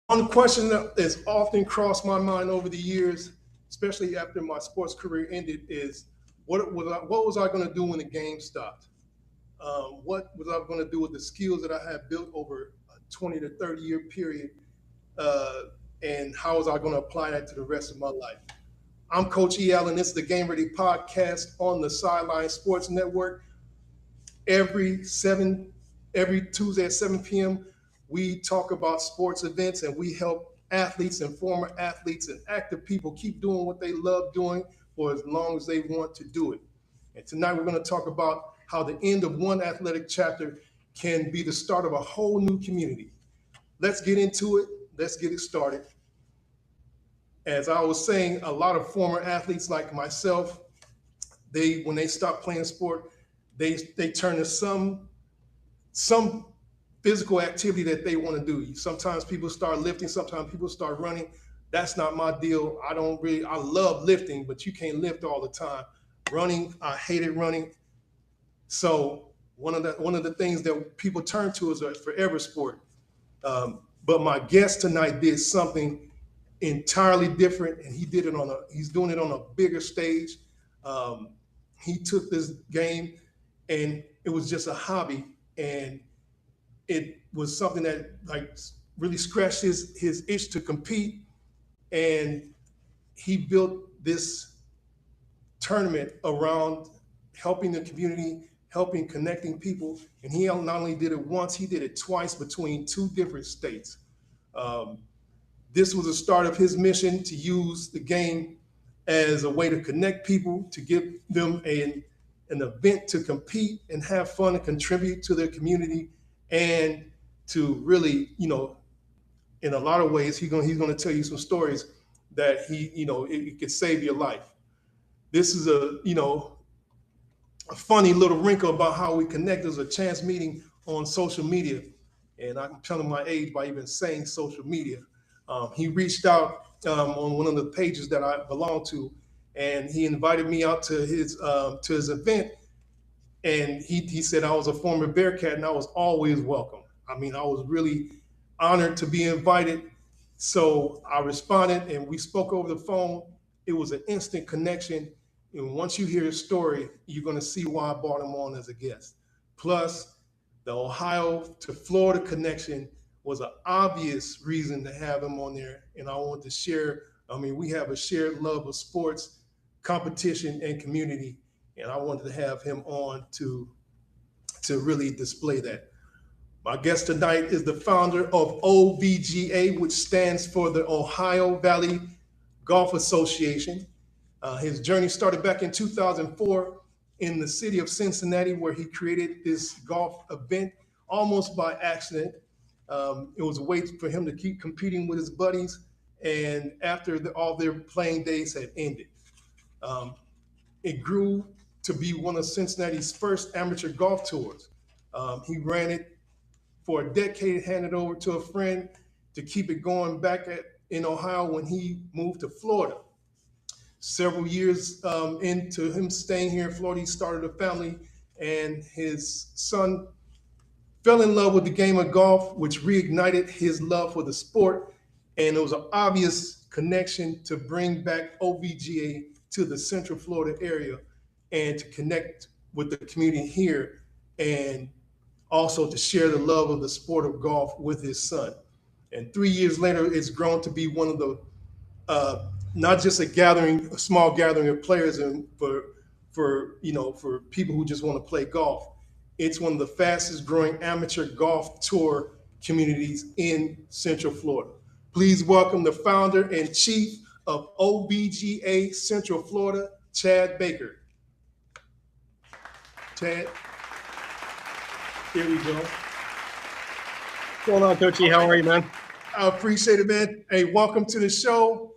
One question that has often crossed my mind over the years, especially after my sports career ended, is what was I going to do when the game stopped? What was I going to do with the skills that I had built over a 20 to 30-year period? Uh, and how was I going to apply that to the rest of my life? I'm Coach E. Allen. This is the Game Ready podcast on the Sideline Sports Network. every seven every Tuesday at 7 p.m. We talk about sports events and we help athletes and former athletes and active people keep doing what they love doing for as long as they want to do it. And tonight we're going to talk about how the end of one athletic chapter can be the start of a whole new community. Let's get into it. Let's get it started. As I was saying, a lot of former athletes like myself, they when they stop playing sport, they turn to some physical activity that they want to do. Sometimes people start lifting, sometimes people start running. That's not my deal. I love lifting, but you can't lift all the time. Running, I hated running. So one of the things that people turn to is a forever sport. But my guest tonight did something entirely different, and he's doing it on a bigger stage. Um, he took this game, and it was just a hobby, and it was something that like really scratched his itch to compete, and he built this tournament around helping the community, helping connecting people, and he not only did it once, he did it twice between two different states. Um, this was the start of his mission to use the game as a way to connect people, to give them an event to compete and have fun and contribute to their community, and to really, in a lot of ways, he's gonna tell you some stories that it could save your life. This is a funny little wrinkle about how we connect. There's a chance meeting on social media, and I'm telling my age by even saying social media. He reached out on one of the pages that I belong to, and he invited me out to his event. And he said I was a former Bearcat, and I was always welcome. I mean, I was really honored to be invited. So I responded, and we spoke over the phone. It was an instant connection. And once you hear his story, you're going to see why I brought him on as a guest. Plus, the Ohio to Florida connection was an obvious reason to have him on there. And I want to share, I mean, we have a shared love of sports, competition, and community. And I wanted to have him on to really display that. My guest tonight is the founder of OVGA, which stands for the Ohio Valley Golf Association. His journey started back in 2004 in the city of Cincinnati, where he created this golf event almost by accident. It was a way for him to keep competing with his buddies, and after all their playing days had ended. Um, it grew to be one of Cincinnati's first amateur golf tours. He ran it for a decade, handed over to a friend to keep it going in Ohio when he moved to Florida. Several years into him staying here in Florida, he started a family, and his son fell in love with the game of golf, which reignited his love for the sport. And it was an obvious connection to bring back OVGA to the Central Florida area and to connect with the community here, and also to share the love of the sport of golf with his son. And 3 years later, it's grown to be one of the not just a small gathering of players, and for people who just want to play golf. It's one of the fastest growing amateur golf tour communities in Central Florida. Please welcome the founder and chief of OVGA Central Florida, Chad Baker. Chad, here we go. What's going on, Coach E? How are you, man? I appreciate it, man. Hey, welcome to the show.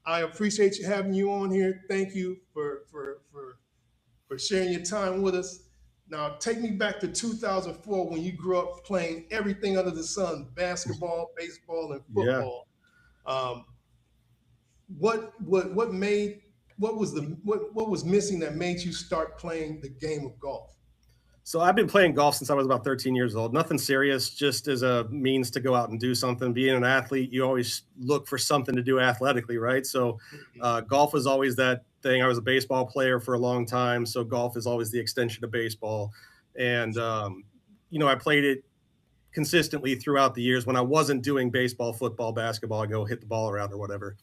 I appreciate you having you on here. Thank you for sharing your time with us. Now, take me back to 2004 when you grew up playing everything under the sun: basketball, baseball, and Yeah. football. Um, what made what was missing that made you start playing the game of golf? So I've been playing golf since I was about 13 years old. Nothing serious, just as a means to go out and do something. Being an athlete, you always look for something to do athletically, right? So golf was always that thing. I was a baseball player for a long time, so golf is always the extension of baseball. And I played it consistently throughout the years. When I wasn't doing baseball, football, basketball, I go hit the ball around or whatever.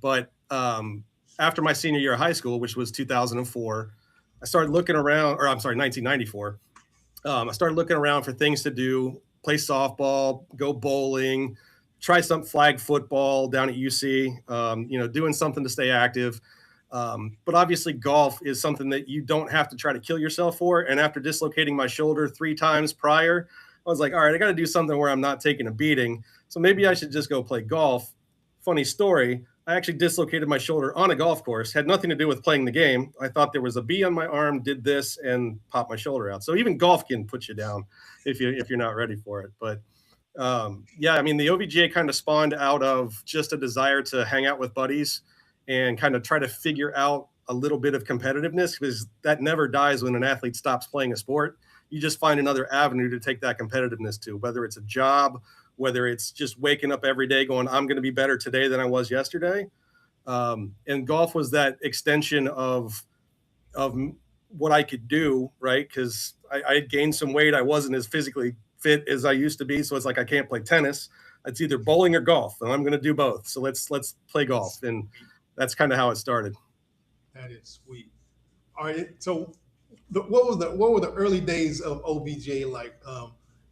But after my senior year of high school, which was 2004, I started looking around, or I'm sorry, 1994. I started looking around for things to do, play softball, go bowling, try some flag football down at UC, doing something to stay active. But obviously, golf is something that you don't have to try to kill yourself for. And after dislocating my shoulder 3 times prior, I was like, all right, I got to do something where I'm not taking a beating. So maybe I should just go play golf. Funny story. I actually dislocated my shoulder on a golf course. Had nothing to do with playing the game. I thought there was a bee on my arm, did this, and popped my shoulder out. So even golf can put you down if you're not ready for it. But yeah, I mean, the OVGA kind of spawned out of just a desire to hang out with buddies and kind of try to figure out a little bit of competitiveness, because that never dies when an athlete stops playing a sport. You just find another avenue to take that competitiveness to, whether it's a job, whether it's just waking up every day going, I'm going to be better today than I was yesterday. And golf was that extension of what I could do, right? Because I had gained some weight. I wasn't as physically fit as I used to be. So it's like, I can't play tennis. It's either bowling or golf, and I'm going to do both. So let's play golf. And that's kind of how it started. That is sweet. All right. So, what were the early days of OBJ like?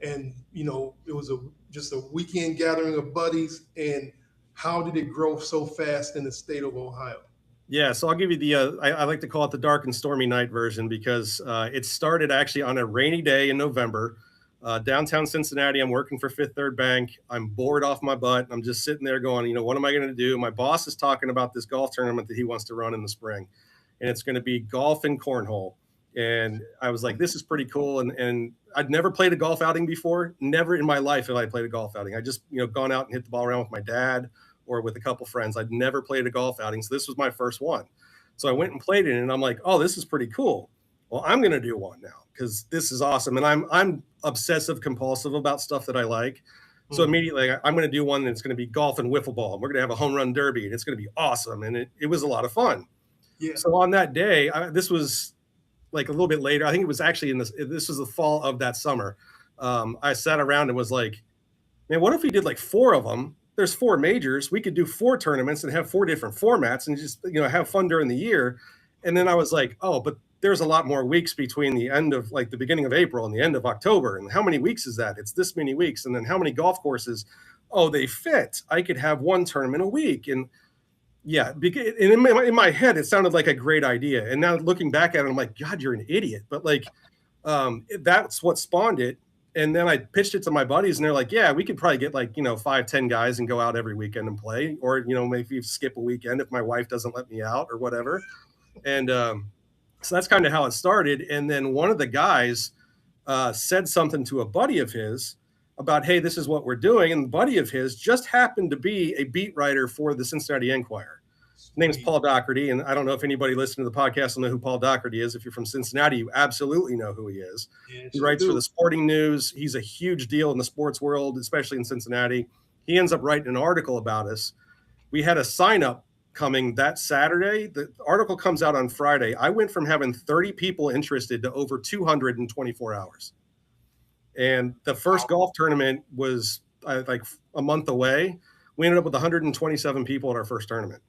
And it was just a weekend gathering of buddies. And how did it grow so fast in the state of Ohio? Yeah, so I'll give you the I like to call it the dark and stormy night version, because it started actually on a rainy day in November, downtown Cincinnati. I'm working for Fifth Third Bank. I'm bored off my butt. I'm just sitting there going, what am I going to do? My boss is talking about this golf tournament that he wants to run in the spring, and it's going to be golf and cornhole. And I was like, this is pretty cool. And I'd never played a golf outing before. Never in my life have I played a golf outing. I just, gone out and hit the ball around with my dad or with a couple friends. I'd never played a golf outing. So this was my first one. So I went and played it, and I'm like, oh, this is pretty cool. Well, I'm going to do one now because this is awesome. And I'm obsessive compulsive about stuff that I like. So immediately I'm going to do one that's going to be golf and wiffle ball. We're going to have a home run derby, and it's going to be awesome. And it was a lot of fun. Yeah. So on that day, this was like a little bit later. I think it was actually this was the fall of that summer. I sat around and was like, man, what if we did like 4 of them? There's 4 majors. We could do 4 tournaments and have 4 different formats and just, have fun during the year. And then I was like, oh, but there's a lot more weeks between the end of like the beginning of April and the end of October. And how many weeks is that? It's this many weeks. And then how many golf courses? Oh, they fit. I could have 1 tournament a week. And yeah, in my head, it sounded like a great idea. And now looking back at it, I'm like, God, you're an idiot. But like, that's what spawned it. And then I pitched it to my buddies, and they're like, yeah, we could probably get like, 5-10 guys and go out every weekend and play, or, maybe skip a weekend if my wife doesn't let me out or whatever. And so that's kind of how it started. And then one of the guys said something to a buddy of his about, hey, this is what we're doing. And the buddy of his just happened to be a beat writer for the Cincinnati Enquirer. His name's Paul Doherty. And I don't know if anybody listening to the podcast will know who Paul Doherty is. If you're from Cincinnati, you absolutely know who he is. Yes, he writes for the Sporting News. He's a huge deal in the sports world, especially in Cincinnati. He ends up writing an article about us. We had a sign up coming that Saturday. The article comes out on Friday. I went from having 30 people interested to over 200 in 24 hours. And the first golf tournament was like a month away. We ended up with 127 people at our first tournament.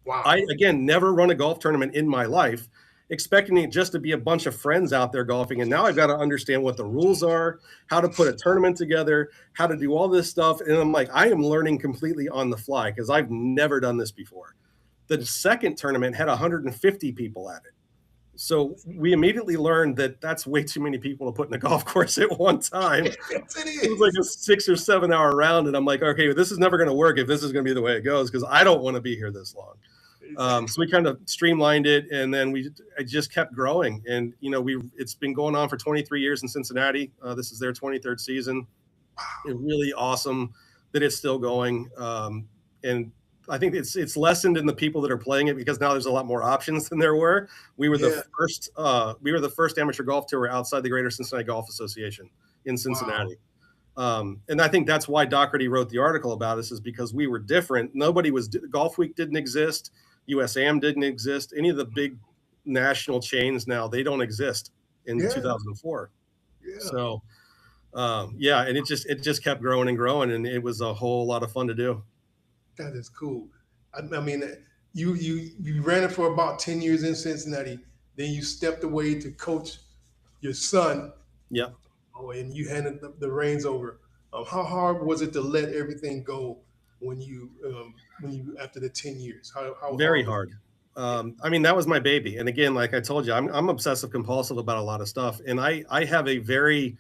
Wow. I, again, never run a golf tournament in my life, expecting it just to be a bunch of friends out there golfing. And now I've got to understand what the rules are, how to put a tournament together, how to do all this stuff. And I'm like, I am learning completely on the fly because I've never done this before. The second tournament had 150 people at it. So we immediately learned that that's way too many people to put in a golf course at one time. It was like a 6 or 7 hour round. And I'm like, okay, this is never going to work if this is going to be the way it goes, because I don't want to be here this long. So we kind of streamlined it, and then I just kept growing. And, it's been going on for 23 years in Cincinnati. This is their 23rd season. It's really awesome that it's still going. And I think it's lessened in the people that are playing it because now there's a lot more options than there were. We were Yeah. the first amateur golf tour outside the Greater Cincinnati Golf Association in Wow. Cincinnati. And I think that's why Doherty wrote the article about us, is because we were different. Nobody was Golf Week didn't exist. USAM didn't exist. Any of the big national chains now, they don't exist in Yeah. 2004. Yeah. So yeah, and it just kept growing and growing, and it was a whole lot of fun to do. That is cool. I mean, you ran it for about 10 years in Cincinnati. Then you stepped away to coach your son. Yeah, Oh, and you handed the reins over. How hard was it to let everything go when you after the 10 years? How very hard was hard. it? I mean, that was my baby, and again, like I told you, I'm obsessive compulsive about a lot of stuff, and I have a very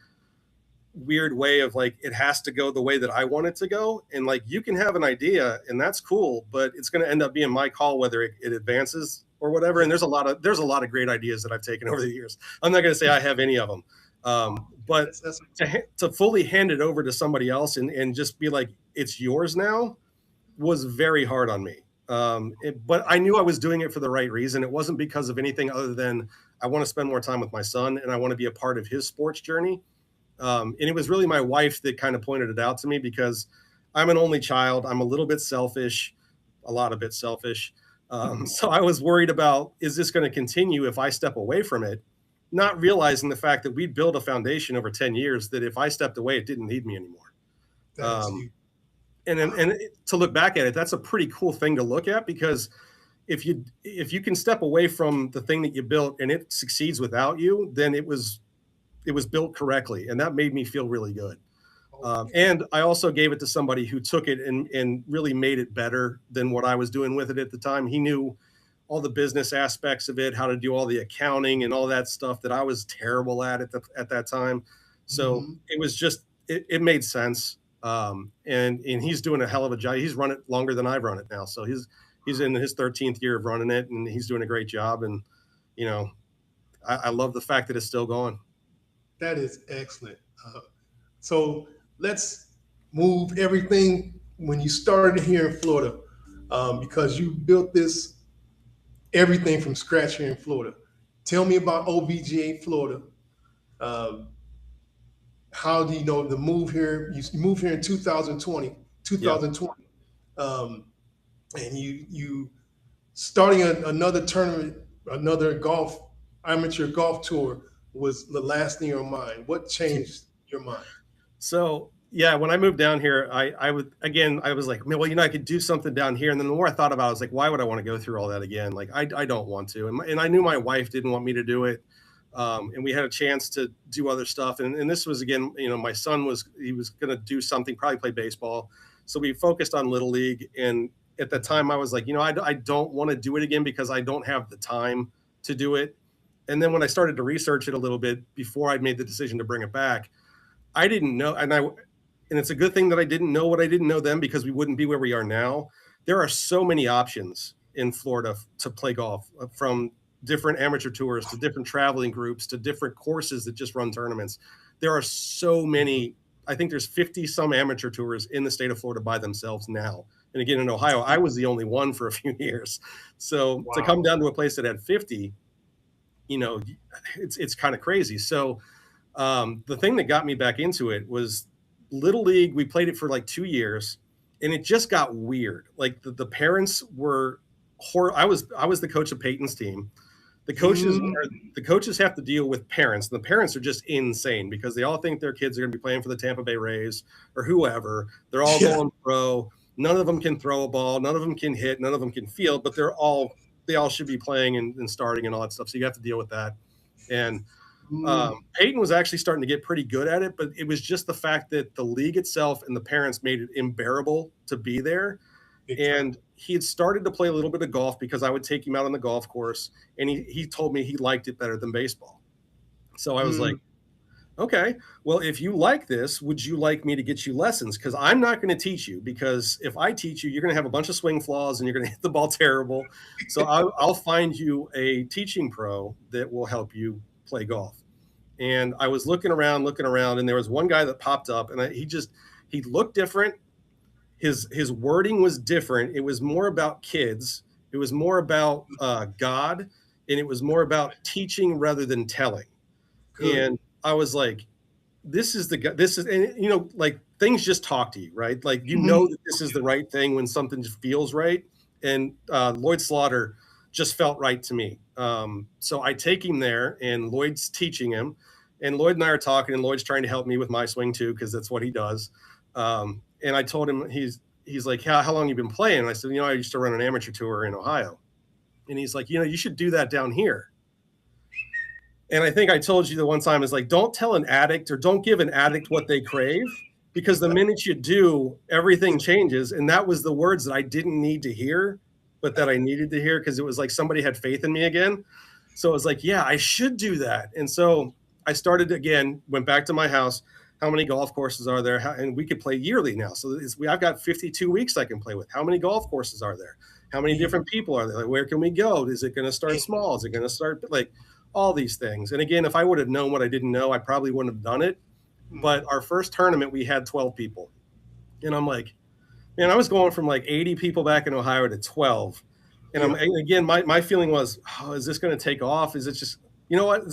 weird way of like it has to go the way that I want it to go. And like you can have an idea and that's cool, but it's going to end up being my call whether it advances or whatever. And Yeah. there's a lot of great ideas that I've taken over the years. I'm not going to say I have any of them, but That's to fully hand it over to somebody else and just be like it's yours now was very hard on me. But I knew I was doing it for the right reason. It wasn't because of anything other than I want to spend more time with my son and I want to be a part of his sports journey. And it was really my wife that kind of pointed it out to me because I'm an only child. I'm a little bit selfish, a lot of bit selfish. So I was worried about, is this going to continue if I step away from it? Not realizing the fact that we'd built a foundation over 10 years that if I stepped away, it didn't need me anymore. that's Um, huge. and to look back at it, that's a pretty cool thing to look at because if you can step away from the thing that you built and it succeeds without you, then it was built correctly, and that made me feel really good. Okay. And I also gave it to somebody who took it and really made it better than what I was doing with it at the time. He knew all the business aspects of it, how to do all the accounting and all that stuff that I was terrible at that time. So Hmm. it was just it made sense. And he's doing a hell of a job. He's run it longer than I've run it now, so he's in his 13th year of running it, and he's doing a great job. And you know, I love the fact that it's still going. That is excellent. So let's move everything when you started here in Florida, because you built this everything from scratch here in Florida. Tell me about OVGA Florida. Um, how do you know the move here? You moved here in 2020, Yeah. 2020, um, and you starting another tournament, another golf amateur golf tour was the last thing in your mind. What changed your mind? So yeah, when I moved down here, I would again, I was like, man, well, I could do something down here. And then the more I thought about it, I was like, why would I want to go through all that again? Like, I don't want to. And I knew my wife didn't want me to do it. And we had a chance to do other stuff. And this was again, my son he was going to do something, probably play baseball. So we focused on Little League. And at the time, I was like, I don't want to do it again because I don't have the time to do it. And then when I started to research it a little bit before I made the decision to bring it back, I didn't know, and it's a good thing that I didn't know what I didn't know then because we wouldn't be where we are now. There are so many options in Florida to play golf, from different amateur tours to different traveling groups to different courses that just run tournaments. There are so many. I think there's 50 some amateur tours in the state of Florida by themselves now. And again, in Ohio, I was the only one for a few years. So to come Wow. down to a place that had 50, it's kind of crazy. So the thing that got me back into it was Little League. We played it for like 2 years, and it just got weird. Like the parents were I was the coach of Peyton's team. The coaches Mm, the coaches have to deal with parents, and the parents are just insane because they all think their kids are going to be playing for the Tampa Bay Rays or whoever. They're all yeah. going pro. None of them can throw a ball. None of them can hit. None of them can field. But they all should be playing and starting and all that stuff. So you have to deal with that. And Mm, Peyton was actually starting to get pretty good at it, but it was just the fact that the league itself and the parents made it unbearable to be there. big time. And he had started to play a little bit of golf because I would take him out on the golf course, and he told me he liked it better than baseball. So I was like, Mm, okay, well, if you like this, would you like me to get you lessons? Because I'm not going to teach you, because if I teach you, you're going to have a bunch of swing flaws and you're going to hit the ball terrible. So I'll find you a teaching pro that will help you play golf. And I was looking around, and there was one guy that popped up, and he looked different. his wording was different. It was more about kids. It was more about God, and it was more about teaching rather than telling. Good. And I was like, this is the guy. This is, and you know, like things just talk to you, right? Like you Mhm. know that this is the right thing when something just feels right. And Lloyd Slaughter just felt right to me. So I take him there, and Lloyd's teaching him, and Lloyd and I are talking, and Lloyd's trying to help me with my swing too because that's what he does. And I told him he's like, how long you been playing? And I said, you know, I used to run an amateur tour in Ohio. And he's like, you know, you should do that down here. And I think I told you the one time is like, don't tell an addict or don't give an addict what they crave, because the minute you do, everything changes. And that was the words that I didn't need to hear, but that I needed to hear because it was like somebody had faith in me again. So it was like, yeah, I should do that. And so I started again, went back to my house. How many golf courses are there? And we could play yearly now. So I've got 52 weeks I can play with. How many golf courses are there? How many different people are there? Like, where can we go? Is it going to start small? Is it going to start like all these things? And again, if I would have known what I didn't know, I probably wouldn't have done it. But our first tournament, we had 12 people. And I'm like, man, I was going from like 80 people back in Ohio to 12. And again, my feeling was, oh, is this going to take off? Is it just, you know what?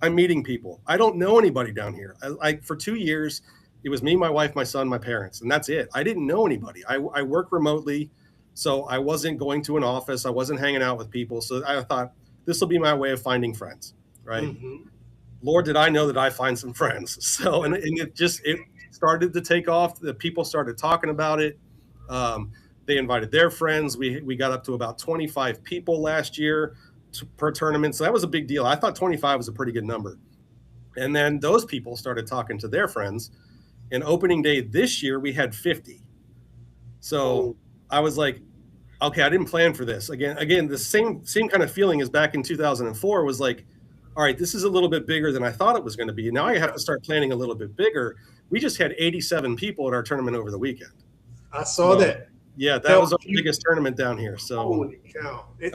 I'm meeting people. I don't know anybody down here. For 2 years, it was me, my wife, my son, my parents, and that's it. I didn't know anybody. I work remotely, so I wasn't going to an office. I wasn't hanging out with people. So I thought this will be my way of finding friends, right? Mm-hmm. Lord, did I know that I find some friends. So, and it started to take off. The people started talking about it. They invited their friends. We got up to about 25 people last year per tournament. So that was a big deal. I thought 25 was a pretty good number. And then those people started talking to their friends. And opening day this year, we had 50. So I was like, okay, I didn't plan for this. Again, the same kind of feeling as back in 2004 was like, all right, this is a little bit bigger than I thought it was going to be. Now I have to start planning a little bit bigger. We just had 87 people at our tournament over the weekend. I saw that. Yeah, that was our biggest tournament down here. So holy cow! And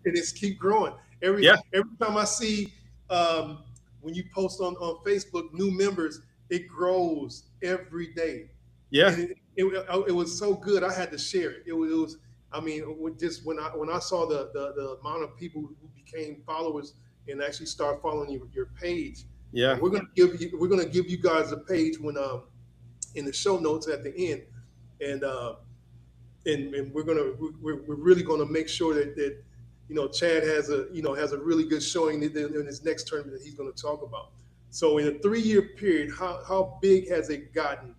it's keep growing. Every time I see when you post on Facebook new members, it grows every day. Yeah, and it was so good. I had to share it. It was. I mean, just when I saw the amount of people who became followers and actually start following your page. Yeah, we're gonna give you guys a page when in the show notes at the end, and we're really gonna make sure that you know Chad has a really good showing in his next tournament that he's gonna talk about. So in a 3-year period, how big has it gotten,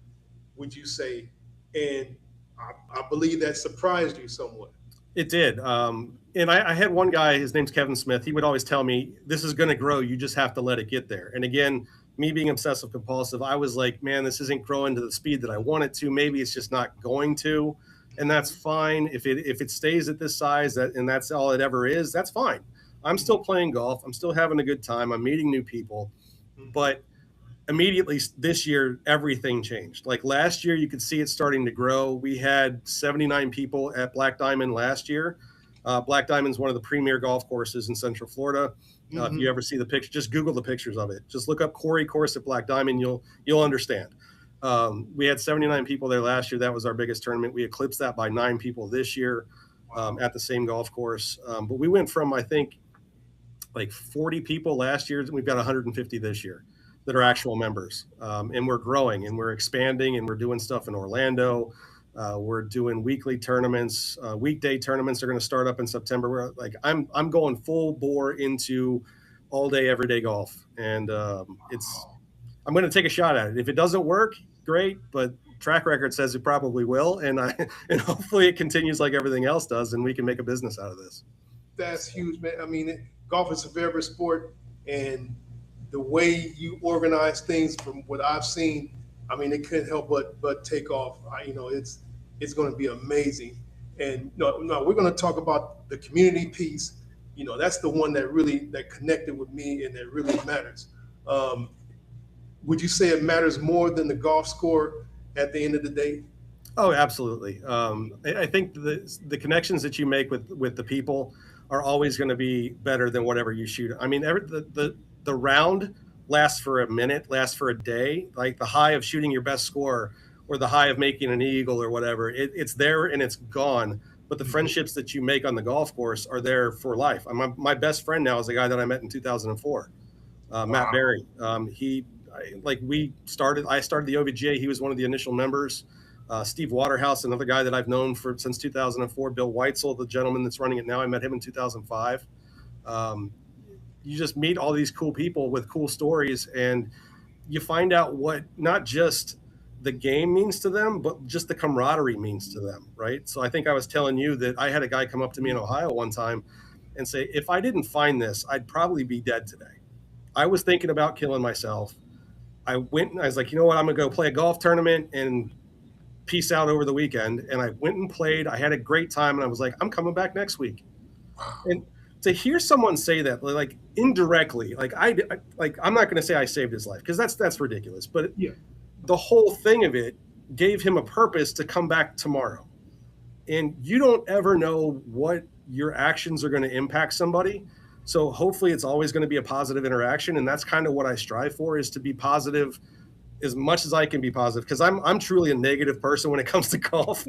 would you say? And I believe that surprised you somewhat. It did. And I had one guy, his name's Kevin Smith. He would always tell me, this is going to grow. You just have to let it get there. And again, me being obsessive compulsive, I was like, man, this isn't growing to the speed that I want it to. Maybe it's just not going to. And that's fine. If it stays at this size and that's all it ever is, that's fine. I'm still playing golf. I'm still having a good time. I'm meeting new people. But immediately this year, everything changed. Like last year, you could see it starting to grow. We had 79 people at Black Diamond last year. Black Diamond is one of the premier golf courses in Central Florida. If you ever see the picture, just Google the pictures of it. Just look up Quarry Course at Black Diamond. You'll understand. We had 79 people there last year. That was our biggest tournament. We eclipsed that by 9 people this year at the same golf course. But we went from, I think, like 40 people last year. We've got 150 this year that are actual members. And we're growing and we're expanding and we're doing stuff in Orlando. We're doing weekly tournaments. Weekday tournaments are going to start up in September. I'm going full bore into all day, everyday golf. And I'm going to take a shot at it. If it doesn't work, great. But track record says it probably will. And hopefully it continues like everything else does and we can make a business out of this. That's huge, man. I mean, golf is a favorite sport, and the way you organize things, from what I've seen, I mean, it couldn't help but take off. It's going to be amazing. And no, we're going to talk about the community piece. That's the one that connected with me and that really matters. Would you say it matters more than the golf score at the end of the day? Oh, absolutely. I think the connections that you make with the people are always going to be better than whatever you shoot. I mean, the round lasts for a minute, lasts for a day. Like the high of shooting your best score or the high of making an eagle or whatever. It's there and it's gone. But the friendships that you make on the golf course are there for life. My best friend now is a guy that I met in 2004, Matt Berry. I started the OVGA. He was one of the initial members. Steve Waterhouse, another guy that I've known since 2004. Bill Weitzel, the gentleman that's running it now, I met him in 2005. You just meet all these cool people with cool stories, and you find out what not just the game means to them, but just the camaraderie means to them, right? So I think I was telling you that I had a guy come up to me in Ohio one time and say, if I didn't find this, I'd probably be dead today. I was thinking about killing myself. I went and I was like, you know what? I'm going to go play a golf tournament and peace out over the weekend. And I went and played. I had a great time. And I was like, I'm coming back next week. And to hear someone say that, like indirectly, like I'm not going to say I saved his life because that's ridiculous. But the whole thing of it gave him a purpose to come back tomorrow. And you don't ever know what your actions are going to impact somebody. So hopefully it's always going to be a positive interaction. And that's kind of what I strive for, is to be positive as much as I can be positive. Cause I'm truly a negative person when it comes to golf.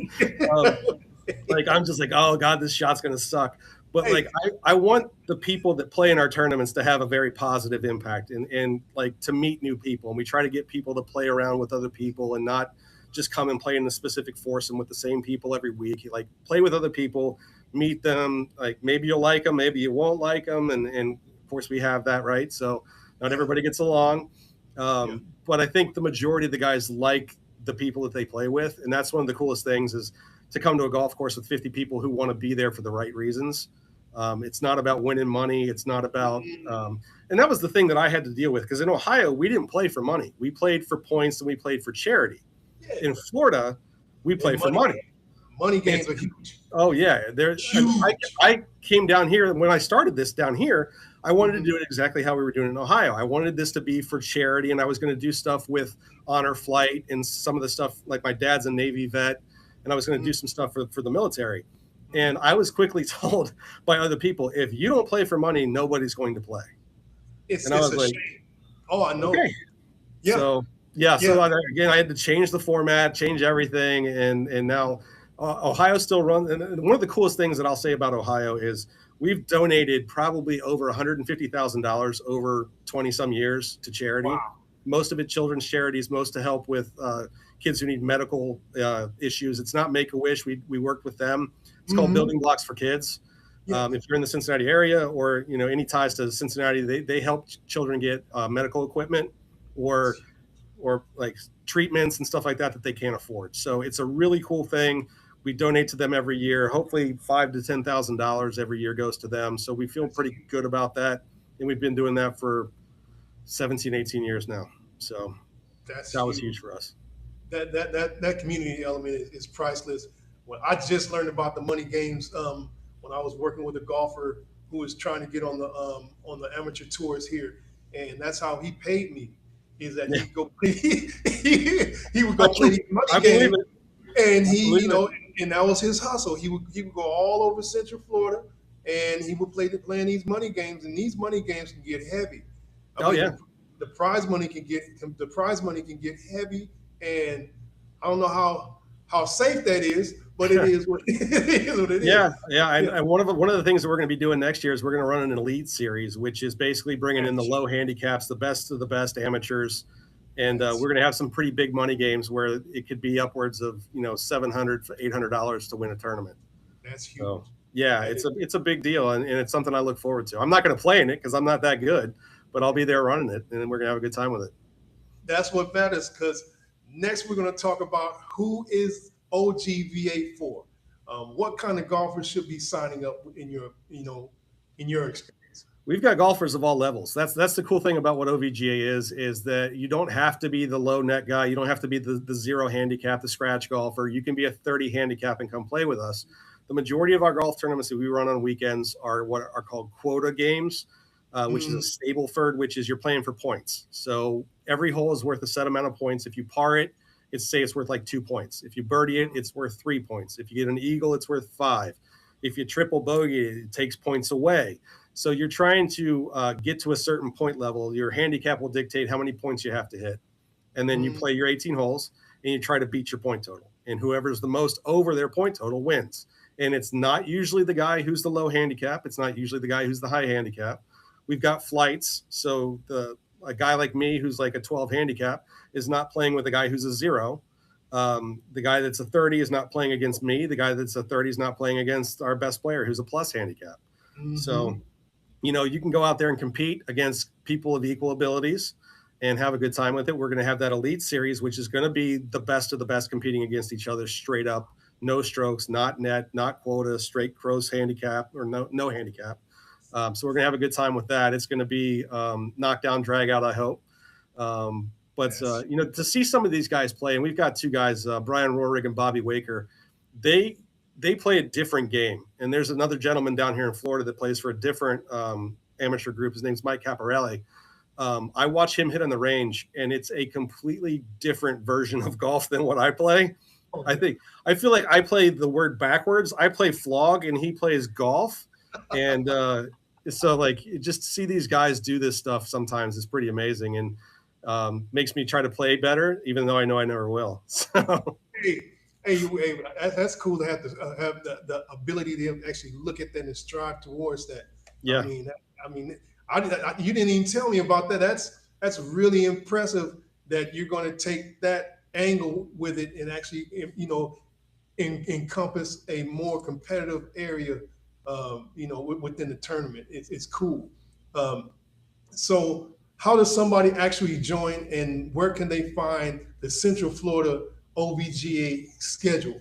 Like I'm just like, oh God, this shot's going to suck. But like, I want the people that play in our tournaments to have a very positive impact and like to meet new people. And we try to get people to play around with other people and not just come and play in a specific foursome with the same people every week. You like play with other people, meet them, like maybe you'll like them, maybe you won't like them. And of course we have that, right? So not everybody gets along. But I think the majority of the guys like the people that they play with. And that's one of the coolest things, is to come to a golf course with 50 people who want to be there for the right reasons. It's not about winning money. It's not about, and that was the thing that I had to deal with, because in Ohio, we didn't play for money. We played for points and we played for charity. In Florida, we play for money. Money games are huge. Oh yeah. I came down here, when I started this down here, I wanted to do it exactly how we were doing it in Ohio. I wanted this to be for charity, and I was going to do stuff with Honor Flight and some of the stuff, like my dad's a Navy vet, and I was going to do some stuff for the military. And I was quickly told by other people, if you don't play for money, nobody's going to play. And I was like, shame. Oh, I know. Okay. Yeah. So again, I had to change the format, change everything. And now Ohio still runs. And one of the coolest things that I'll say about Ohio is we've donated probably over $150,000 over 20 some years to charity. Wow. Most of it children's charities, most to help with kids who need medical issues. It's not Make-A-Wish. We worked with them. It's called Building Blocks for Kids. If you're in the Cincinnati area, or any ties to Cincinnati, they help children get medical equipment or like treatments and stuff like that they can't afford. So it's a really cool thing. We donate to them every year. Hopefully $5,000 to $10,000 every year goes to them. So we feel pretty good about that. And we've been doing that for 17, 18 years now. So that was huge for us. That community element is priceless. Well, I just learned about the money games when I was working with a golfer who was trying to get on the amateur tours here, and that's how he paid me. Is that he'd go play, he would go play these money games, and and that was his hustle. He would go all over Central Florida, and he would playing these money games, and these money games can get heavy. The prize money can get heavy, and I don't know how safe that is, but it is what it is. Yeah. And one of the things that we're going to be doing next year is we're going to run an elite series, which is basically bringing in the low handicaps, the best of the best amateurs, and we're going to have some pretty big money games where it could be upwards of $700 to $800 to win a tournament. That's huge. So, it's a big deal, and it's something I look forward to. I'm not going to play in it because I'm not that good, but I'll be there running it, and we're going to have a good time with it. That's what matters, because next we're going to talk about who is OVGA for. What kind of golfers should be signing up in your experience? We've got golfers of all levels. That's the cool thing about what OVGA is that you don't have to be the low net guy. You don't have to be the zero handicap, the scratch golfer. You can be a 30 handicap and come play with us. The majority of our golf tournaments that we run on weekends are what are called quota games, which is a Stableford, which is you're playing for points. So every hole is worth a set amount of points. If you par it, it's worth like 2 points. If you birdie it, it's worth 3 points. If you get an eagle, it's worth 5. If you triple bogey, it takes points away. So you're trying to get to a certain point level. Your handicap will dictate how many points you have to hit. And then you play your 18 holes. and you try to beat your point total. And whoever's the most over their point total wins. And it's not usually the guy who's the low handicap. It's not usually the guy who's the high handicap. We've got flights. So a guy like me who's like a 12 handicap is not playing with a guy who's a 0. The guy that's a 30 is not playing against me. The guy that's a 30 is not playing against our best player who's a plus handicap. Mm-hmm. So, you can go out there and compete against people of equal abilities and have a good time with it. We're going to have that elite series, which is going to be the best of the best competing against each other straight up. No strokes, not net, not quota, straight gross handicap or no handicap. So we're going to have a good time with that. It's going to be knockdown, drag out, I hope. But to see some of these guys play, and we've got two guys, Brian Rohrig and Bobby Waker, they play a different game. And there's another gentleman down here in Florida that plays for a different amateur group. His name's Mike Caparelli. I watch him hit on the range, and it's a completely different version of golf than what I play. I feel like I play the word backwards. I play flog, and he plays golf. And so, like, just to see these guys do this stuff sometimes is pretty amazing, and makes me try to play better, even though I know I never will. So. Hey, that's cool to have the ability to actually look at that and strive towards that. Yeah. I mean, you didn't even tell me about that. That's really impressive that you're going to take that angle with it and actually, encompass a more competitive area, within the tournament. It's cool. So how does somebody actually join, and where can they find the Central Florida OVGA schedule?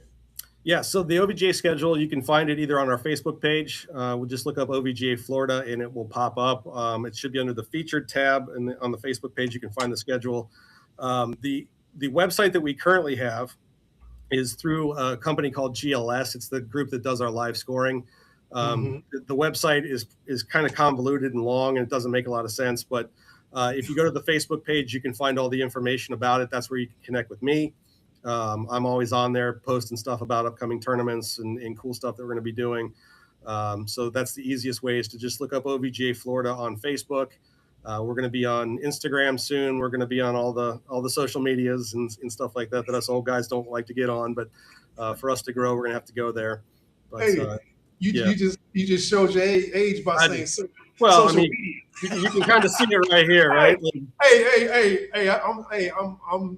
Yeah, so the OVGA schedule, you can find it either on our Facebook page. We'll just look up OVGA Florida and it will pop up. It should be under the featured tab, and on the Facebook page, you can find the schedule. The website that we currently have is through a company called GLS. It's the group that does our live scoring. The website is kind of convoluted and long, and it doesn't make a lot of sense. But if you go to the Facebook page, you can find all the information about it. That's where you can connect with me. I'm always on there posting stuff about upcoming tournaments and cool stuff that we're going to be doing. So that's the easiest way, is to just look up OVGA Florida on Facebook. We're going to be on Instagram soon. We're going to be on all the social medias and stuff like that us old guys don't like to get on. But for us to grow, we're going to have to go there. But, you just showed your age by saying so. Well, I mean, you can kind of see it right here, right?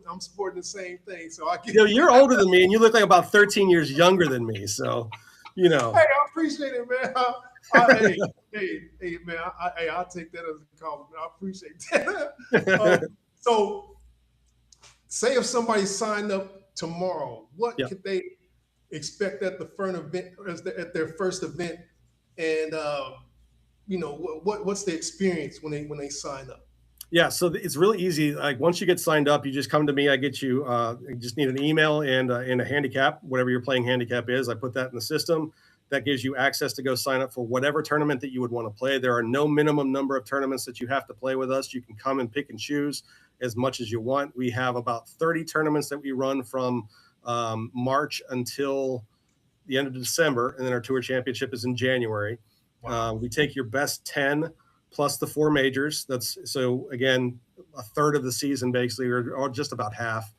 I'm sporting the same thing, so I get. You're older than me, and you look like about 13 years younger than me. So, Hey, I appreciate it, man. Man, I'll take that as a compliment. I appreciate that. So, say if somebody signed up tomorrow, what could they expect at the first event, at their first event, and what's the experience when they sign up? Yeah, so it's really easy. Like, once you get signed up, you just come to me. I get you. You just need an email and a handicap, whatever your playing handicap is. I put that in the system. That gives you access to go sign up for whatever tournament that you would want to play. There are no minimum number of tournaments that you have to play with us. You can come and pick and choose as much as you want. We have about 30 tournaments that we run from March until the end of December, and then our tour championship is in January. Wow. We take your best 10 plus the 4 majors. That's, so again, a third of the season basically, or just about half.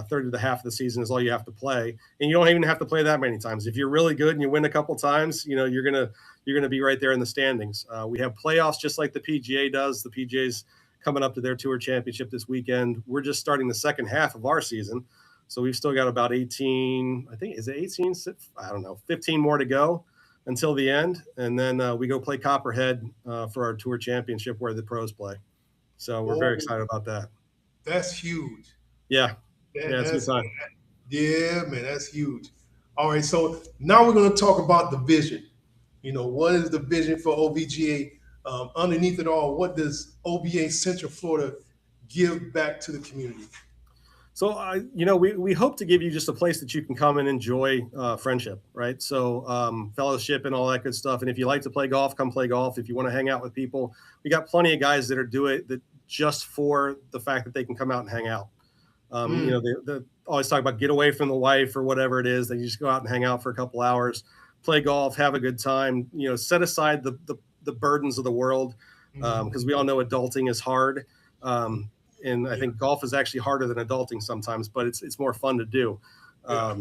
Third to the half of the season is all you have to play, and you don't even have to play that many times. If you're really good and you win a couple times, you're gonna be right there in the standings. We have playoffs just like the PGA does. The PGA's coming up to their tour championship this weekend. We're just starting the second half of our season, so we've still got about 18. I think, is it 18? I don't know, 15 more to go until the end, and then we go play Copperhead for our tour championship where the pros play. So we're very excited about that. That's huge. Yeah. Yeah, it's a good time. Yeah, man, that's huge. All right, so now we're going to talk about the vision. What is the vision for OVGA? Underneath it all, what does OVGA Central Florida give back to the community? So, we hope to give you just a place that you can come and enjoy friendship, right? So fellowship and all that good stuff. And if you like to play golf, come play golf. If you want to hang out with people, we got plenty of guys that are doing it just for the fact that they can come out and hang out. They always talk about get away from the wife or whatever it is. They just go out and hang out for a couple hours, play golf, have a good time, set aside the burdens of the world. Because we all know adulting is hard. And I think golf is actually harder than adulting sometimes, but it's more fun to do. Yeah.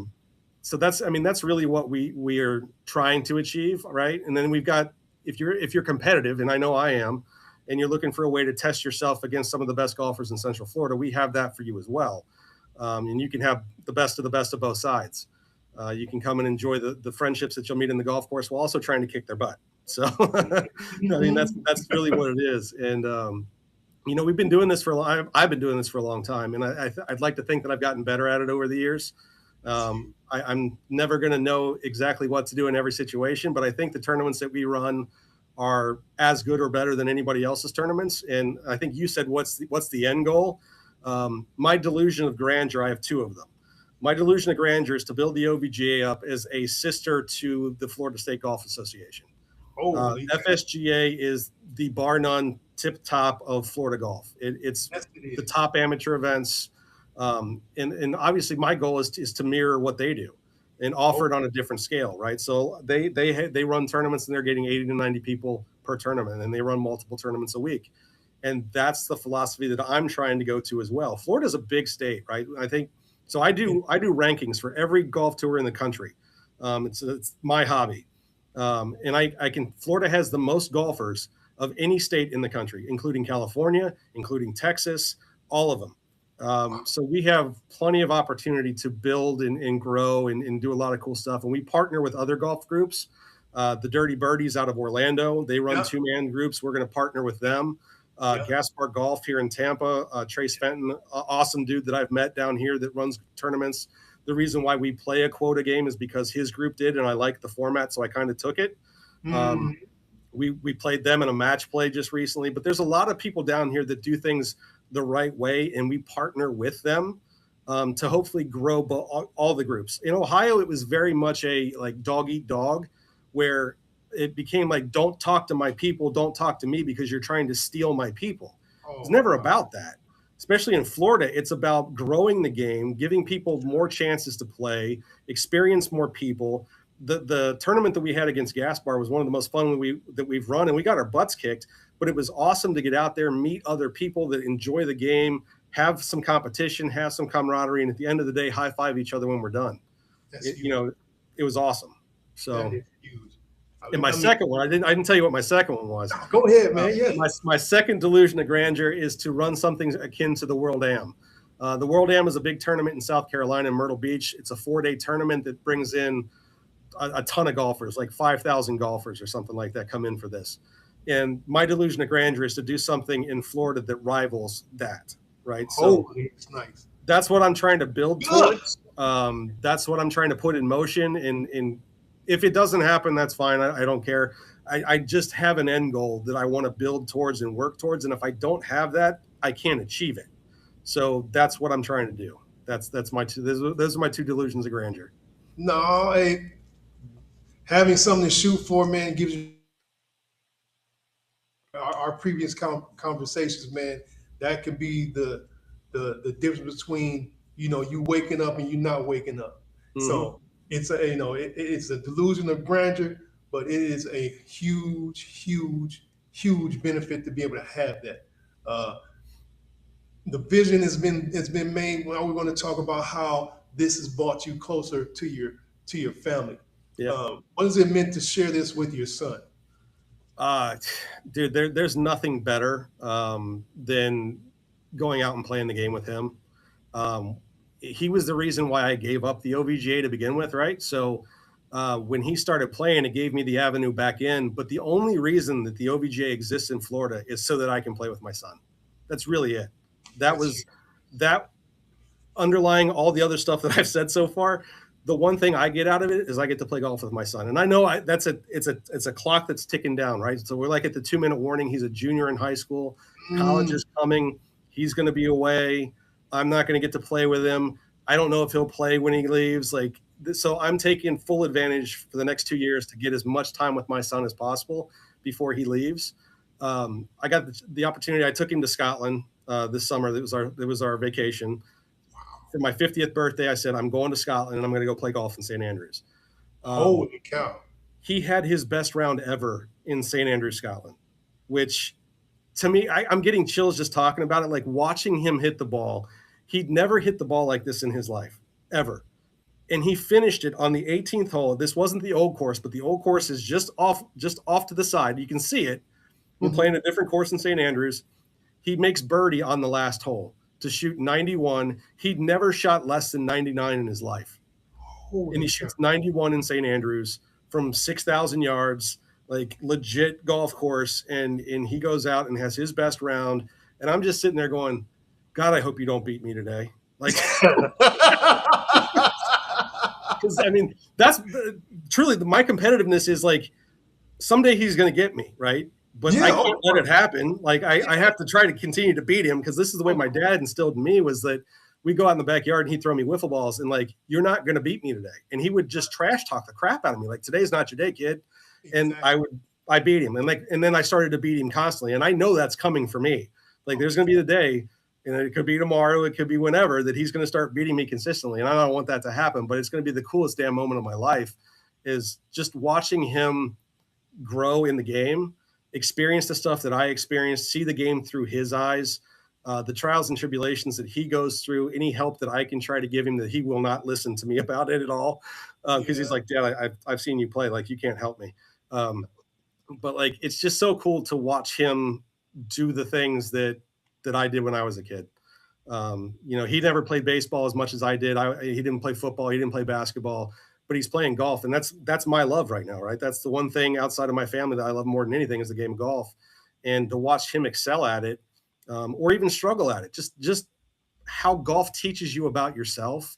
So that's really what we are trying to achieve, right? And then we've got, if you're competitive, and I know I am, and you're looking for a way to test yourself against some of the best golfers in Central Florida, we have that for you as well. And you can have the best of both sides. You can come and enjoy the friendships that you'll meet in the golf course while also trying to kick their butt. So, I mean, that's really what it is. And we've been doing this I've been doing this for a long time, and I'd like to think that I've gotten better at it over the years. I'm never going to know exactly what to do in every situation, but I think the tournaments that we run are as good or better than anybody else's tournaments. And I think you said, what's the end goal? My delusion of grandeur, I have two of them. My delusion of grandeur is to build the OVGA up as a sister to the Florida State Golf Association. FSGA is the bar none tip top of Florida golf. It's the top amateur events. And obviously my goal is to mirror what they do and offer it on a different scale, right? So they run tournaments and they're getting 80 to 90 people per tournament, and they run multiple tournaments a week. And that's the philosophy that I'm trying to go to as well. Florida's a big state, right? I think so. I do rankings for every golf tour in the country. It's my hobby. And Florida has the most golfers of any state in the country, including California, including Texas, all of them. So we have plenty of opportunity to build and grow and do a lot of cool stuff. And we partner with other golf groups. The Dirty Birdies out of Orlando, they run 2-man groups. We're going to partner with them. Gaspar Golf here in Tampa, Trace Fenton, awesome dude that I've met down here that runs tournaments. The reason why we play a quota game is because his group did, and I liked the format, so I kind of took it. We played them in a match play just recently, but there's a lot of people down here that do things the right way, and we partner with them to hopefully grow all the groups. In Ohio, it was very much a like dog eat dog, where it became like, don't talk to my people, don't talk to me because you're trying to steal my people. It's never about that. Especially in Florida, it's about growing the game, giving people more chances to play, experience more people. The tournament that we had against Gaspar was one of the most fun that we've run, and we got our butts kicked, but it was awesome to get out there, meet other people that enjoy the game, have some competition, have some camaraderie, and at the end of the day, high five each other when we're done. It was awesome. So that is huge. And my second one, I didn't tell you what my second one was. Go ahead, man. Yes. My second delusion of grandeur is to run something akin to the World Am. The World Am is a big tournament in South Carolina, in Myrtle Beach. It's a 4-day tournament that brings in a ton of golfers, like 5,000 golfers or something like that come in for this. And my delusion of grandeur is to do something in Florida that rivals that, right? So it's nice. That's what I'm trying to build towards. That's what I'm trying to put in motion. And if it doesn't happen, that's fine. I don't care. I just have an end goal that I want to build towards and work towards. And if I don't have that, I can't achieve it. So that's what I'm trying to do. Those are my two delusions of grandeur. No, having something to shoot for, man, gives you our previous conversations, man. That could be the difference between you waking up and you not waking up. Mm-hmm. So it's it's a delusion of grandeur, but it is a huge benefit to be able to have that. The vision has been made. Well, we're going to talk about how this has brought you closer to your family. Yeah. What does it mean to share this with your son? Dude, there's nothing better than going out and playing the game with him. He was the reason why I gave up the OVGA to begin with, right? So when he started playing, it gave me the avenue back in. But the only reason that the OVGA exists in Florida is so that I can play with my son. That's really it. That underlying all the other stuff that I've said so far. The one thing I get out of it is I get to play golf with my son. And I know it's a clock that's ticking down, right? So we're like at the 2-minute warning. He's a junior in high school. College is coming. He's going to be away. I'm not going to get to play with him. I don't know if he'll play when he leaves. So I'm taking full advantage for the next 2 years to get as much time with my son as possible before he leaves. I got the opportunity. I took him to Scotland this summer. It was our vacation. For my 50th birthday, I said, I'm going to Scotland and I'm going to go play golf in St. Andrews. Holy cow. He had his best round ever in St. Andrews, Scotland, which to me, I'm getting chills just talking about it. Like watching him hit the ball. He'd never hit the ball like this in his life, ever. And he finished it on the 18th hole. This wasn't the old course, but the old course is just off to the side. You can see it. We're playing a different course in St. Andrews. He makes birdie on the last hole to shoot 91. He'd never shot less than 99 in his life. Holy And he shoots 91 in St. Andrews from 6,000 yards, like legit golf course. And he goes out and has his best round. And I'm just sitting there going, God, I hope you don't beat me today. Like, because I mean, that's truly my competitiveness is like someday he's going to get me, right? But I can't let it happen. Like I have to try to continue to beat him because this is the way my dad instilled in me was that we go out in the backyard and he'd throw me wiffle balls and like, you're not going to beat me today. And he would just trash talk the crap out of me. Like, today's not your day, kid. And I beat him. And then I started to beat him constantly. And I know that's coming for me. Like there's going to be the day, and it could be tomorrow, it could be whenever, that he's going to start beating me consistently. And I don't want that to happen, but it's going to be the coolest damn moment of my life is just watching him grow in the game, experience the stuff that I experienced, see the game through his eyes, the trials and tribulations that he goes through, any help that I can try to give him that he will not listen to me about it at all. Because he's like, Dad, I've seen you play, like you can't help me. But like, it's just so cool to watch him do the things that I did when I was a kid. He never played baseball as much as I did. He didn't play football. He didn't play basketball, but he's playing golf. And that's my love right now, right? That's the one thing outside of my family that I love more than anything is the game of golf. And to watch him excel at it, or even struggle at it, just how golf teaches you about yourself,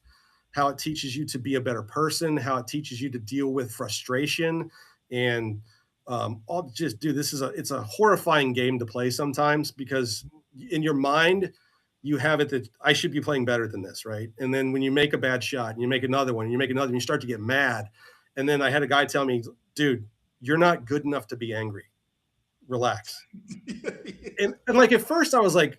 how it teaches you to be a better person, how it teaches you to deal with frustration. And I'll just do this it's a horrifying game to play sometimes because in your mind, you have it that I should be playing better than this, right? And then when you make a bad shot and you make another one, and you make another, and you start to get mad. And then I had a guy tell me, dude, you're not good enough to be angry. Relax. and like at first I was like,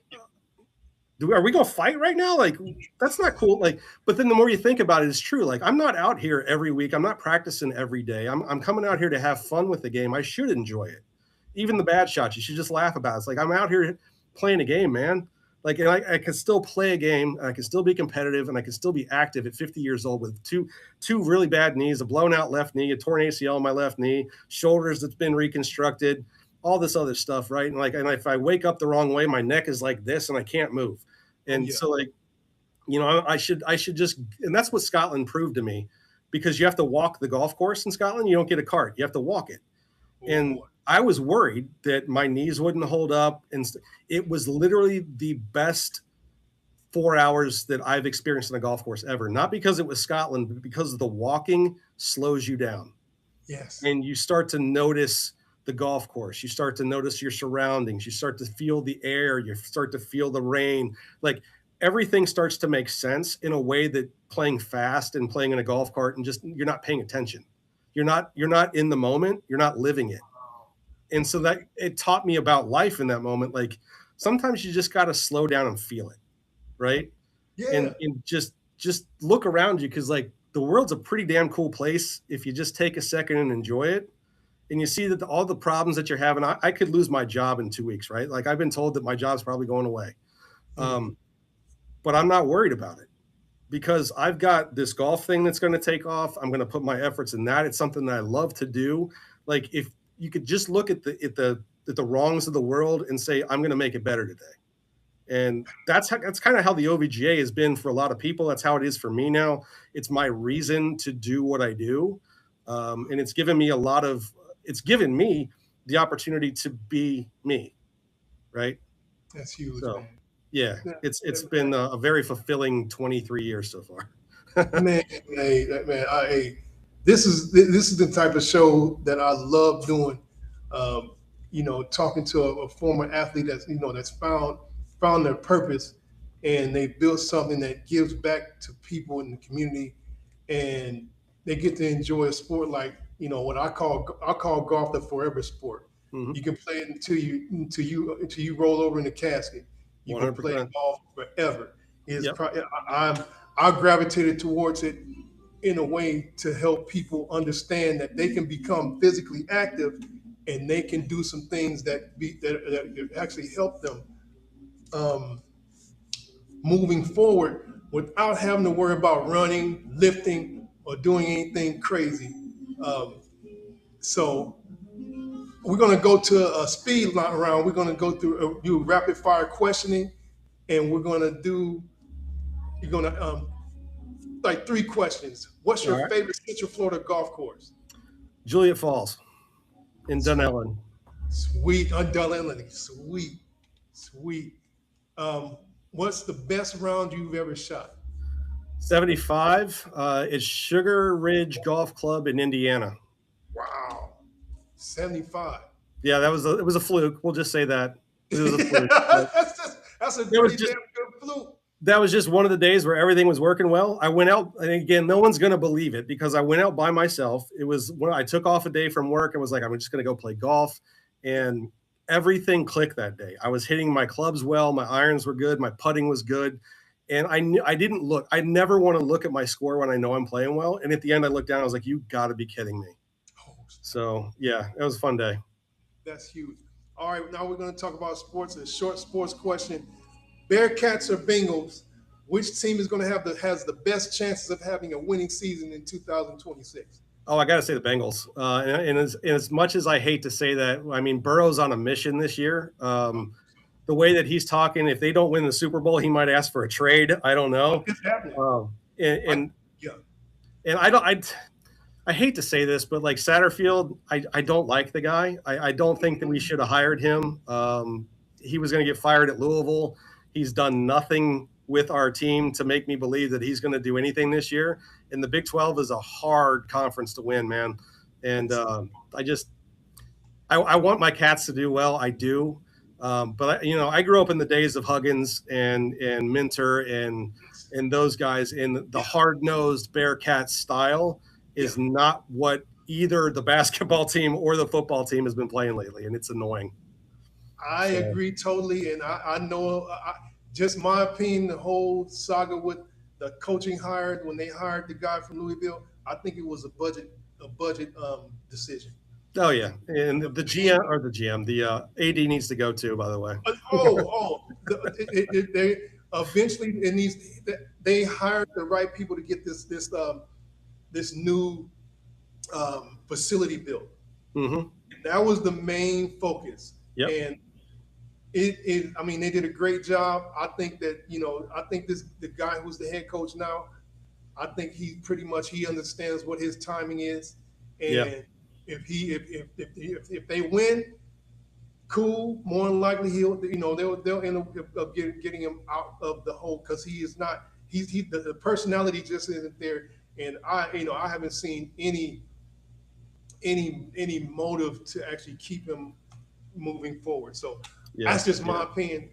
are we gonna fight right now? Like, that's not cool. Like, but then the more you think about it, it's true. Like, I'm not out here every week. I'm not practicing every day. I'm coming out here to have fun with the game. I should enjoy it. Even the bad shots, you should just laugh about it. It's like I'm out here playing a game, man. Like, and I can still play a game, and I can still be competitive, and I can still be active at 50 years old with two really bad knees, a blown out left knee, a torn ACL on my left knee, shoulders that's been reconstructed, all this other stuff, right? And if I wake up the wrong way, my neck is like this, and I can't move. And so, like, I should just, and that's what Scotland proved to me, because you have to walk the golf course in Scotland. You don't get a cart; you have to walk it. And I was worried that my knees wouldn't hold up. And it was literally the best 4 hours that I've experienced on a golf course ever. Not because it was Scotland, but because the walking slows you down. Yes. And you start to notice the golf course. You start to notice your surroundings. You start to feel the air. You start to feel the rain. Like everything starts to make sense in a way that playing fast and playing in a golf cart and just, you're not paying attention. You're not in the moment. You're not living it. And so that it taught me about life in that moment. Like sometimes you just got to slow down and feel it. Right. Yeah. And just look around you. Cause like the world's a pretty damn cool place. If you just take a second and enjoy it, and you see that all the problems that you're having, I could lose my job in 2 weeks, right? Like I've been told that my job's probably going away. But I'm not worried about it because I've got this golf thing that's going to take off. I'm going to put my efforts in that. It's something that I love to do. Like if you could just look at the wrongs of the world and say, I'm going to make it better today. And that's kind of how the OVGA has been for a lot of people. That's how it is for me now. It's my reason to do what I do. And it's given me it's given me the opportunity to be me. Right. That's huge. So, man. Yeah, it's been a very fulfilling 23 years so far. man, this is the type of show that I love doing. Talking to a former athlete that's found their purpose, and they built something that gives back to people in the community, and they get to enjoy a sport like what I call golf the forever sport. Mm-hmm. You can play it until you roll over in the casket. You 100%. Can play golf forever. Yep. I gravitated towards it in a way to help people understand that they can become physically active and they can do some things that actually help them um, moving forward without having to worry about running, lifting, or doing anything crazy. Um, so we're going to go to a speed round. We're going to go through do rapid fire questioning, and we're going to do. You're going to like 3 questions. What's All your right. favorite Central Florida golf course? Juliet Falls in Dunellen. Sweet, Undell, sweet, sweet. Um, what's the best round you've ever shot? 75 is Sugar Ridge Golf Club in Indiana. Wow, 75. Yeah, it was a fluke. We'll just say that it was a fluke. That's a It was pretty just damn good fluke. that was just one of the days where everything was working well. I went out, and again, no one's going to believe it because I went out by myself. It was when I took off a day from work and was like, I'm just going to go play golf. And everything clicked that day. I was hitting my clubs well. My irons were good. My putting was good. And I didn't look. I never want to look at my score when I know I'm playing well. And at the end, I looked down. I was like, you got to be kidding me. Oh, So, yeah, it was a fun day. that's huge. All right, now we're going to talk about sports. A short sports question: Bearcats or Bengals? Which team is going to has the best chances of having a winning season in 2026? Oh, I got to say the Bengals. And as much as I hate to say that, I mean, Burrow's on a mission this year. The way that he's talking, if they don't win the Super Bowl, he might ask for a trade. I don't know. It's happening. And Yeah. and I hate to say this, but like Satterfield, I don't like the guy. I don't think that we should have hired him. He was going to get fired at Louisville. He's done nothing with our team to make me believe that he's going to do anything this year. And the Big 12 is a hard conference to win, man. And I want my Cats to do well. I do. But I grew up in the days of Huggins and Minter and those guys, and the hard nosed Bearcats style is not what either the basketball team or the football team has been playing lately, and it's annoying. I agree totally, and I know just my opinion. The whole saga with the coaching hired when they hired the guy from Louisville, I think it was a budget decision. Oh yeah, and the GM or the GM, the AD needs to go too. By the way. They eventually it needs. They hired the right people to get this new facility built. Mm-hmm. That was the main focus, Yep. and I mean, they did a great job. I think that I think the guy who's the head coach now. I think he pretty much he understands what his timing is, and Yep. if they win, cool. More than likely they'll end up getting him out of the hole because he is not the personality just isn't there, and I haven't seen any motive to actually keep him moving forward. So that's just my opinion.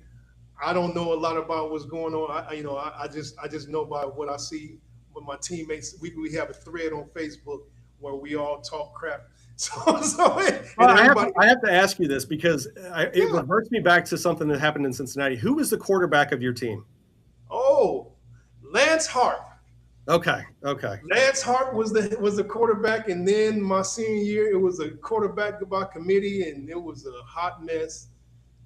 I don't know a lot about what's going on. I just know by what I see with my teammates. We have a thread on Facebook where we all talk crap. I have to ask you this because it reverts me back to something that happened in Cincinnati. Who was the quarterback of your team? Oh, Lance Hart. Okay. Lance Hart was the quarterback, and then my senior year, it was a quarterback by committee, and it was a hot mess.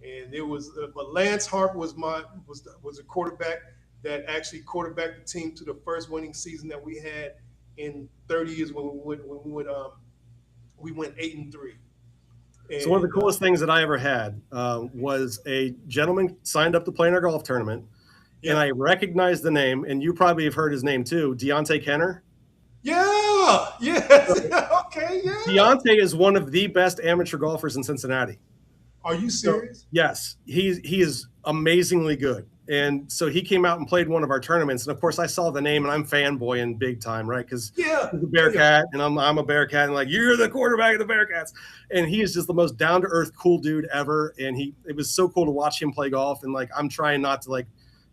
And it was, but Lance Hart was a quarterback that actually quarterbacked the team to the first winning season that we had in 30 years when we went 8-3. And, so one of the coolest things that I ever had was a gentleman signed up to play in our golf tournament. Yeah. And I recognized the name, and you probably have heard his name too, Deontay Kenner. Yeah, yes, okay, yeah. Deontay is one of the best amateur golfers in Cincinnati. Are you serious? So, yes, he is amazingly good. And so he came out and played one of our tournaments. And of course, I saw the name, and I'm fanboying big time, right? Because he's a Bearcat, and I'm a Bearcat, and like, you're the quarterback of the Bearcats. And he is just the most down to earth, cool dude ever. And it was so cool to watch him play golf. And like, I'm trying not to like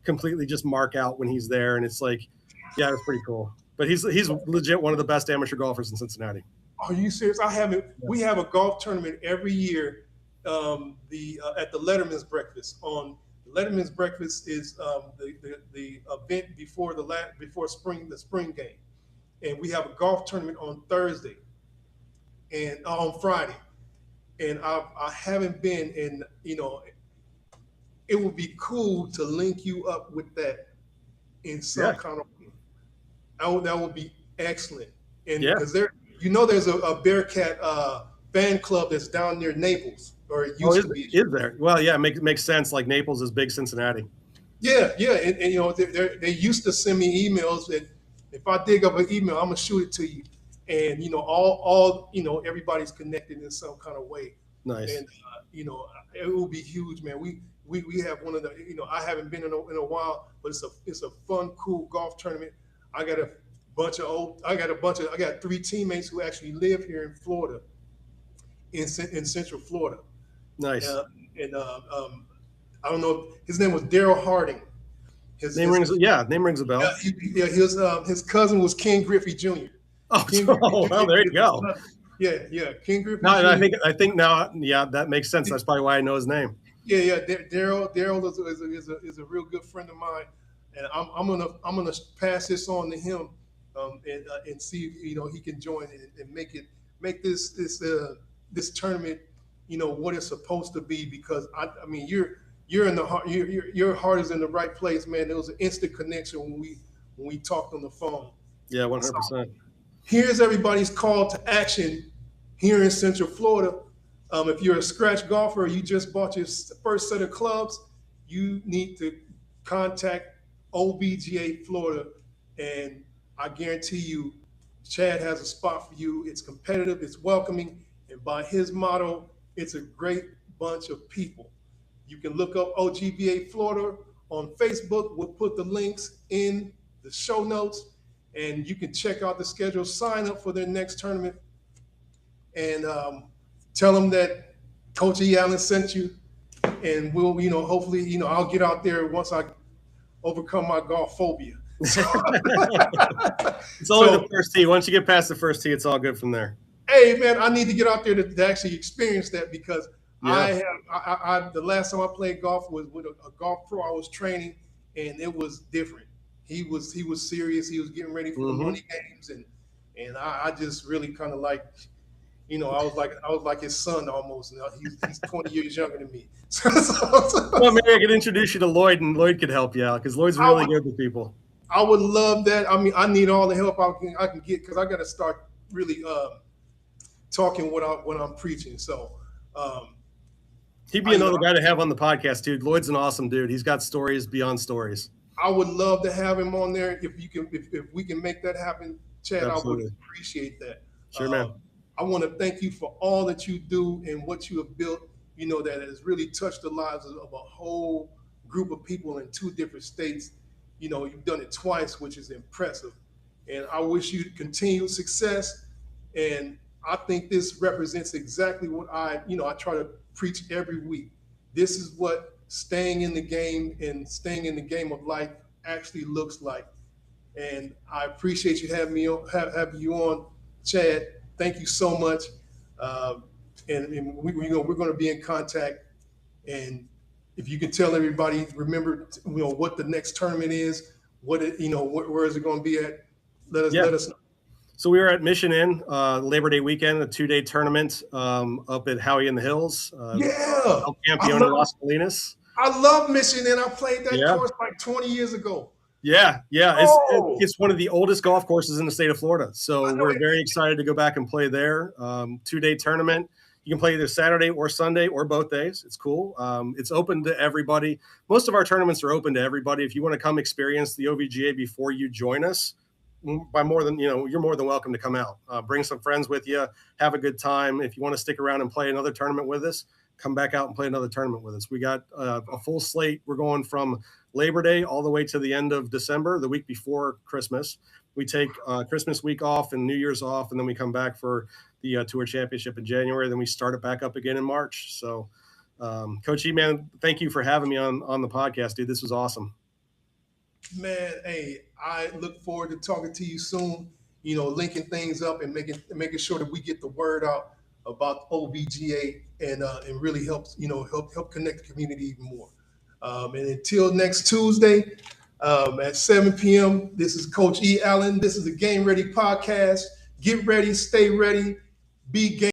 completely just mark out when he's there. And it's like, yeah, it's pretty cool. But he's legit one of the best amateur golfers in Cincinnati. Are you serious? We have a golf tournament every year. At the Letterman's Breakfast. On Letterman's Breakfast is the event before the spring game, and we have a golf tournament on Thursday and on Friday. and I haven't been, and it would be cool to link you up with that in Yeah. some kind of. That would be excellent, and Yeah. because there's a Bearcat fan club that's down near Naples, or it Oh, used to be. is there? Well, yeah, makes sense. Like Naples is big Cincinnati. Yeah, yeah, and they used to send me emails, and if I dig up an email, I'm gonna shoot it to you, and all everybody's connected in some kind of way, Nice. and it will be huge, man. We have one of the I haven't been in a while, but it's a fun, cool golf tournament. I got a I got three teammates who actually live here in Florida, in Central Florida, Nice. uh, and I don't know. His name was Daryl Harding. His, Name his rings a bell. his cousin was Ken Griffey Jr. Oh, Ken Griffey oh, well, Jr. there you go. Yeah, Ken Griffey No, Jr. I think now, yeah, that makes sense. That's probably why I know his name. Yeah. Daryl is a real good friend of mine, and I'm gonna pass this on to him, and see if he can join and make this tournament what it's supposed to be, because I mean you're in the heart, your heart is in the right place, man. There was an instant connection when we talked on the phone. Yeah, 100%. So here's everybody's call to action here in Central Florida. If you're a scratch golfer, you just bought your first set of clubs, you need to contact OVGA Florida, and I guarantee you, Chad has a spot for you. It's competitive, it's welcoming, and by his motto, it's a great bunch of people. You can look up OVGA Florida on Facebook. We'll put the links in the show notes, and you can check out the schedule, sign up for their next tournament, and tell them that Coach E. Allen sent you, and we'll, hopefully, I'll get out there once I overcome my golf phobia. It's only the first tee. Once you get past the first tee, it's all good from there. Hey, man, I need to get out there to actually experience that, because Yeah. the last time I played golf was with a golf pro I was training, and it was different. He was serious. He was getting ready for the money games, and I just really kind of like, I was like his son almost. He's 20 years younger than me. Well, maybe I could introduce you to Lloyd, and Lloyd could help you out, because Lloyd's really good with people. I would love that. I mean, I need all the help I can get, because I got to start really talking what I'm preaching. So he'd be another guy to have on the podcast, dude. Lloyd's an awesome dude. He's got stories beyond stories. I would love to have him on there. If we can make that happen, Chad, Absolutely. I would appreciate that. Sure, man. I want to thank you for all that you do and what you have built, that has really touched the lives of a whole group of people in 2 different states. You've done it twice, which is impressive. And I wish you continued success. And I think this represents exactly what I try to preach every week. This is what staying in the game and staying in the game of life actually looks like. And I appreciate you having you on, Chad. Thank you so much. And we're going to be in contact. And if you can tell everybody, remember, what the next tournament is, where is it going to be at? Let us know. So we were at Mission Inn Labor Day weekend, a 2-day tournament up at Howie in the Hills. El Campione, Las Colinas. I love Mission Inn. I played that course like 20 years ago. Yeah. It's one of the oldest golf courses in the state of Florida. So we're very excited to go back and play there. 2-day tournament. You can play either Saturday or Sunday or both days. It's cool. It's open to everybody. Most of our tournaments are open to everybody. If you want to come experience the OVGA before you join us, you're more than welcome to come out. Bring some friends with you. Have a good time. If you want to stick around and play another tournament with us, come back out and play another tournament with us. We got a full slate. We're going from Labor Day all the way to the end of December, the week before Christmas. We take Christmas week off and New Year's off, and then we come back for the Tour Championship in January. Then we start it back up again in March. So, Coach E, man, thank you for having me on the podcast, dude. This was awesome. Man, hey, I look forward to talking to you soon. Linking things up and making sure that we get the word out about OVGA and really help connect the community even more. And until next Tuesday at 7 p.m., this is Coach E. Allen. This is the Game Ready Podcast. Get ready, stay ready, be game.